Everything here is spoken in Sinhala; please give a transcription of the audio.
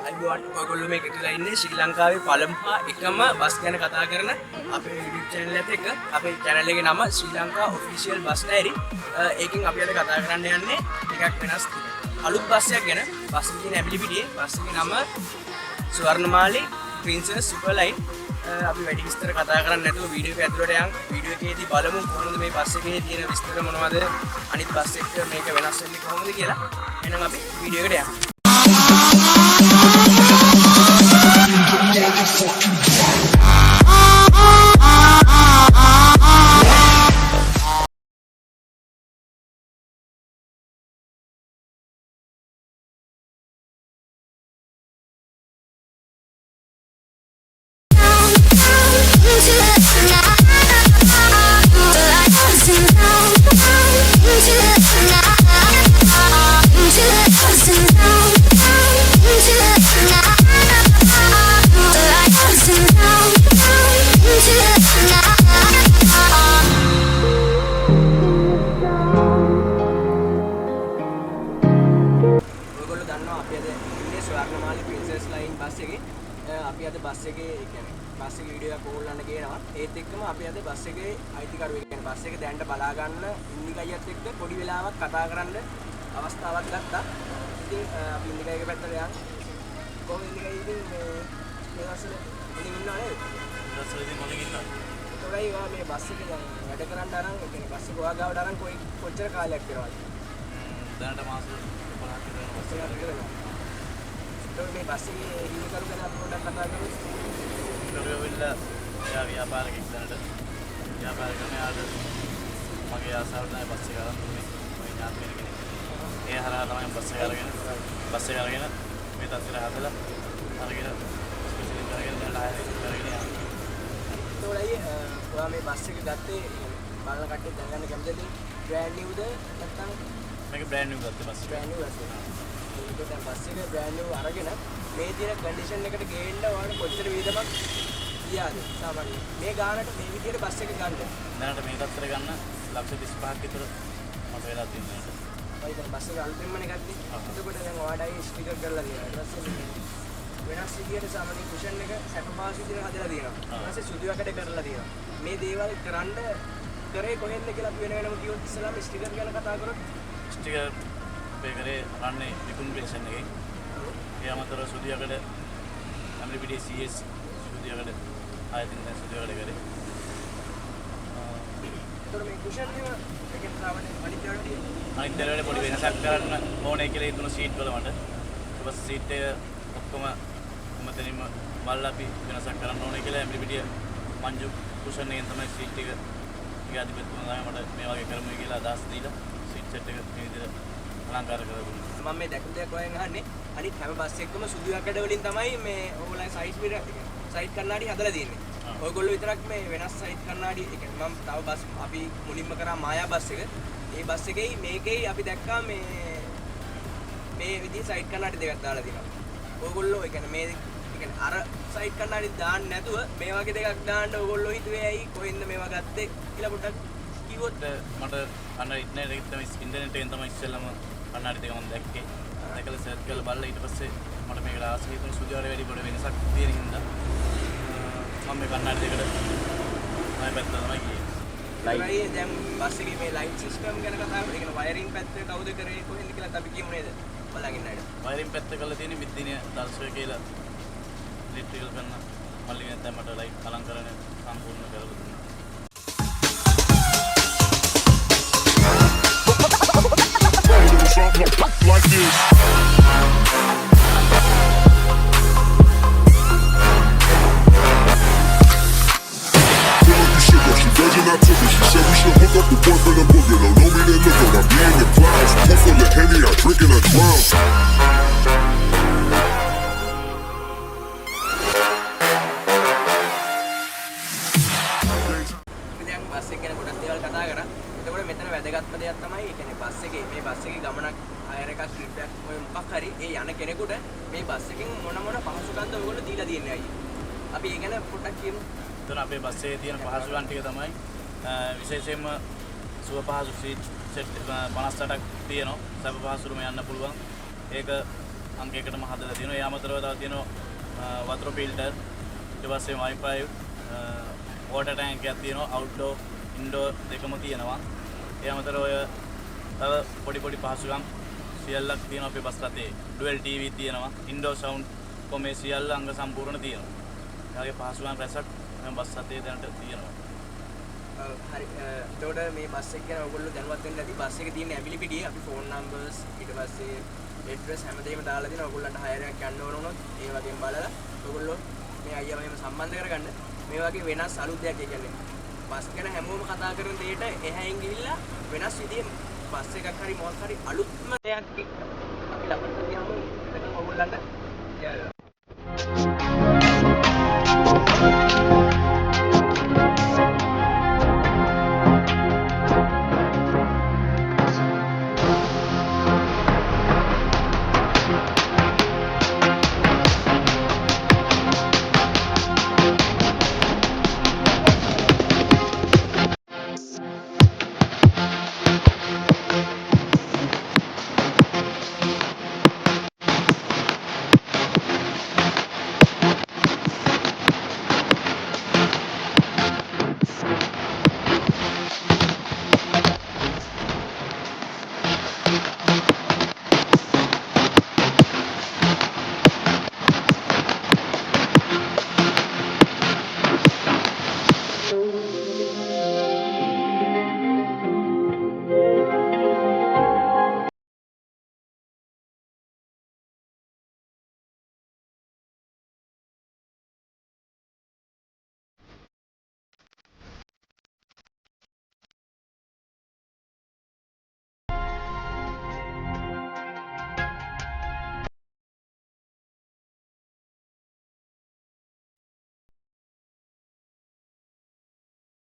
අයිබෝන් ඔයගොල්ලෝ මේක ඉතලා ඉන්නේ ශ්‍රී ලංකාවේ පළමු එකම බස් ගැන කතා කරන අපේ YouTube channel එකත් එක්ක. අපේ channel එකේ නම ශ්‍රී ලංකා official bus diary. ඒකෙන් අපි අද කතා කරන්න යන්නේ ටිකක් වෙනස් අලුත් බස් එකක් ගැන. බස් එකේ තියෙන ඇබිලිටියේ බස් එකේ නම ස්වර්ණමාලි ප්‍රින්සස් සුපර් ලයින්. අපි වැඩි විස්තර කතා කරන්නේ නැතුව වීඩියෝ එක ඇතුළට යන්. වීඩියෝ එකේදී බලමු කොහොමද මේ බස් එකේ තියෙන විස්තර මොනවද, අනිත් බස් එක්ක මේක වෙනස් වෙන්නේ කොහොමද කියලා. එහෙනම් අපි වීඩියෝ එකට යමු. ස්වර්ණමාලි ප්‍රින්සස් ලයින් බස් එකේ අපි අද බස් එකේ කියන්නේ බස් එකේ වීඩියෝ එකක් ඕගොල්ලන්ට ගේනවා. ඒත් එක්කම අපි අද බස් එකේ අයිතිකරුවෙක් කියන්නේ බස් එක දැන්ට බලා ගන්න ඉන්දිකයියත් එක්ක පොඩි වෙලාවක් කතා කරන්න අවස්ථාවක් ගත්තා. ඉතින් අපි ඉන්දිකයියක පැත්තට යන්. කොහොමද ඉන්දිකයි ඉතින් මේ වසරේ ඉතින් ඉන්නව නේද? වසරේ ඉතින් මොකද ඉන්නව? ඒකයි මේ බස් එකේ දැන් වැඩ කරන්න අරන් ඒ කියන්නේ බස් එක ඔයා ගාවට අරන් කොච්චර කාලයක් කරනවද? දැනට මාස 12ක් විතර බස් එකක් කරනවා. මේ බස් එකේ හිමිකරු ගැන අපි පොඩ්ඩක් කතා කරමු. කරුවෙවිලා යා ව්‍යාපාරිකෙක් දැනට ව්‍යාපාර කරන යාට මගේ ආසාව තමයි බස් එක අරන් දුන්නේ. මගේ ඥාති කෙනෙක්. ඒ හරහා තමයි බස් එක අරගෙන මේ තත්ත්වයට හදලා අරගෙන ස්පෙෂලි කරගෙන දැන් ආයෙත් කරගෙන යනවා. ඒතොලයි ඔයා මේ බස් එක ගත්තේ බලන කට්ටිය දැනගන්න කැමතිද? බ්‍රෑන්ඩ් නිව්ද නැත්නම් මේක බ්‍රෑන්ඩ් නිව් ගත්ත බස් එක. බ්‍රෑන්ඩ් නිව් ගත්තා. දැන් බස් එක බ්‍රෑන්ඩ් නිව් අරගෙන මේ තියෙන කන්ඩිෂන් එකට ගේන්න ඔයාලට කොච්චර වේදමක් ගියාද සාමාන්‍යයෙන් මේ ගානට මේ විදියට බස් එක ගන්න දැනට මේ තත්තර ගන්න ලක්ෂ 35ක් විතර මට වෙලා තියෙනවා. ඔයතන බස් එක අල්පෙන්මනේ ගත්තේ. එතකොට දැන් ඔයාලයි ස්ටිකර් කරලා තියෙනවා. ඊට පස්සේ වෙනස් විදියට සාමාන්‍ය කුෂන් එක සැපපාසු විදියට හදලා තියෙනවා. ඊට පස්සේ සුදු යකඩ කරලා තියෙනවා. මේ දේවල් කරන්න කරේ කොහෙන්ද කියලා අපි වෙන වෙනම කිව්වොත් ඉස්සෙල්ලාම ස්ටිකර් ගැන කතා කරොත් ස්ටිකර් බේකරේ රන්නේ විකුණු පෙන්ෂන් එකේ ඒ අමතරව සුදියකඩ ඇම්රිපිඩි CS සුදියකඩ ආයතන දැන් සුදියකඩ කරේ. ඒතර මේ කුෂන් එක එකෙන් සාමාන්‍ය අනිත් දරවල පොඩි වෙනසක් කරන්න ඕනේ කියලා හිතුණු සීට් වල මට. ඊට පස්සේ සීට් එක ඔක්කොම මෙතනින්ම බලලා අපි වෙනසක් කරන්න ඕනේ කියලා ඇම්රිපිඩි මංජු කුෂන් එකෙන් තමයි සීට් එක ඊගාදිපත්තුමා තමයි මට මේ වගේ කරමු කියලා අදහස් දීලා සීට් සෙට් එක මේ විදිහට අලංකාර කරගන්න. මම මේ දැක්ක දෙයක් ඔයන් අහන්නේ අනිත් හැම බස් එකකම සුදු යකඩ වලින් තමයි මේ ඕගොල්ලන් සයිඩ් මිරර් සයිඩ් කණ්ණාඩි හදලා තියෙන්නේ. ඔයගොල්ලෝ විතරක් මේ වෙනස් සයිඩ් කණ්ණාඩි ඒ කියන්නේ මම තව බස් අපි මුලින්ම කරා මායා බස් එක. ඒ බස් එකේ මේකේ අපි දැක්කා මේ විදිහේ සයිඩ් කණ්ණාඩි දෙකක් දාලා තියෙනවා. ඔයගොල්ලෝ ඒ කියන්නේ මේ ඒ කියන්නේ අර සයිඩ් කණ්ණාඩි දාන්න නැතුව මේ වගේ දෙකක් දාන්න ඔයගොල්ලෝ හිතුවේ ඇයි කොහෙන්ද මේවා ගත්තේ කියලා පොඩ්ඩක් කිව්වොත් මට අන්න ඉන්ටර්නෙට් එකෙන් තමයි ඉස්සෙල්ලාම කණ්ණාඩි දෙක මම දැක්කේ. දැකලා සර්ච් කරලා බලලා ඊට පස්සේ මට මේකට ආසයි හිතුණු සුදුවර වැඩි පොඩ වෙනසක් තියෙන හින්දා මම මේ කණ්ණාඩි දෙකට මම පැත්ත තමයි ගියේ. ලයිට් දැන් බස් එකේ මේ ලයිට් සිස්ටම් ගැන කතා කරලා ඒ කියන්නේ වයරින් පැත්ත කවුද කරේ කොහෙන්ද කියලා අපි කියමු නේද? බලන් ඉන්න අයට. වයරින් පැත්ත කරලා තියෙන්නේ මිද්දිනිය දර්ශක කියලා ඉලෙක්ට්‍රිකල් කරන මල්ලිගෙන් තමයි මට ලයිට් අලංකරණය සම්පූර්ණ කරලා දුන්නා. Like this. She virgin, I took it. She said we should hook up the boyfriend and boogie. Don't know me, they look at I be in the clouds. Pool full of Henny, I drink and I drown. දැන් බස් එක ගැන ගොඩක් දේවල් කතා කරා. එතකොට මෙතන වැදගත්ම දෙයක් තමයි ඒ කියන්නේ බස් එකේ මේ බස් එකේ ගමනක් හයර් එකක් ට්‍රිප් එකක් ඔය මොකක් හරි ඒ යන කෙනෙකුට මේ බස් එකෙන් මොන පහසුකම්ද ඔයගොල්ලෝ දීලා තියෙන්නේ අයියේ. අපි ඒ ගැන පොඩ්ඩක් කියමු. එතන අපේ බස් එකේ තියෙන පහසුකම් ටික තමයි විශේෂයෙන්ම සුව පහසු සීට් සෙට් 58ක් තියෙනවා. සබ පහසුරුම යන්න පුළුවන්. ඒක අංකයකටම හදලා තියෙනවා. ඒ අමතරව තව තියෙනවා වතුර ෆිල්ටර්, ඊට පස්සේ Wi-Fi, වෝටර් ටැංක් එකක් තියෙනවා. අවුට්ඩෝර් ඉන්ඩෝර් දෙකම තියෙනවා. ඒ අමතරව ඔය තව පොඩි පහසුකම් සියල්ලක් තියෙනවා අපේ බස් රථයේ. ඩුවල් ටීවී තියෙනවා. ඉන්ඩෝර් සවුන්ඩ් කොමේ සියල්ල අංග සම්පූර්ණ තියෙනවා. ඒ වගේ පහසුකම් රැසක් මේ බස් රථයේ දැනට තියෙනවා. හරි එතකොට මේ බස් එක ගැන ඔයගොල්ලෝ දැනුවත් වෙන්න ඇති. බස් එකේ තියෙන ඇබිලිටිය අපි ෆෝන් නම්බර්ස් ඊට පස්සේ ඇඩ්‍රස් හැමදේම දාලා දෙනවා. ඔයගොල්ලන්ට හයර් එකක් යන්න ඕන වුණොත් ඒ වගේම බලලා ඔයගොල්ලෝ මේ අයියා මෙහෙම සම්බන්ධ කරගන්න. මේ වගේ වෙනස් අලුත් දෙයක් කියන්නේ බස් ගැන හැමෝම කතා කරන දෙයට එහායින් ගිහිල්ලා වෙනස් විදිහේ බස් එකක් හරි මොකක් හරි අලුත්ම දෙයක් අපි ලබන්න තියෙනවා. ඒක ඔයගොල්ලන්ට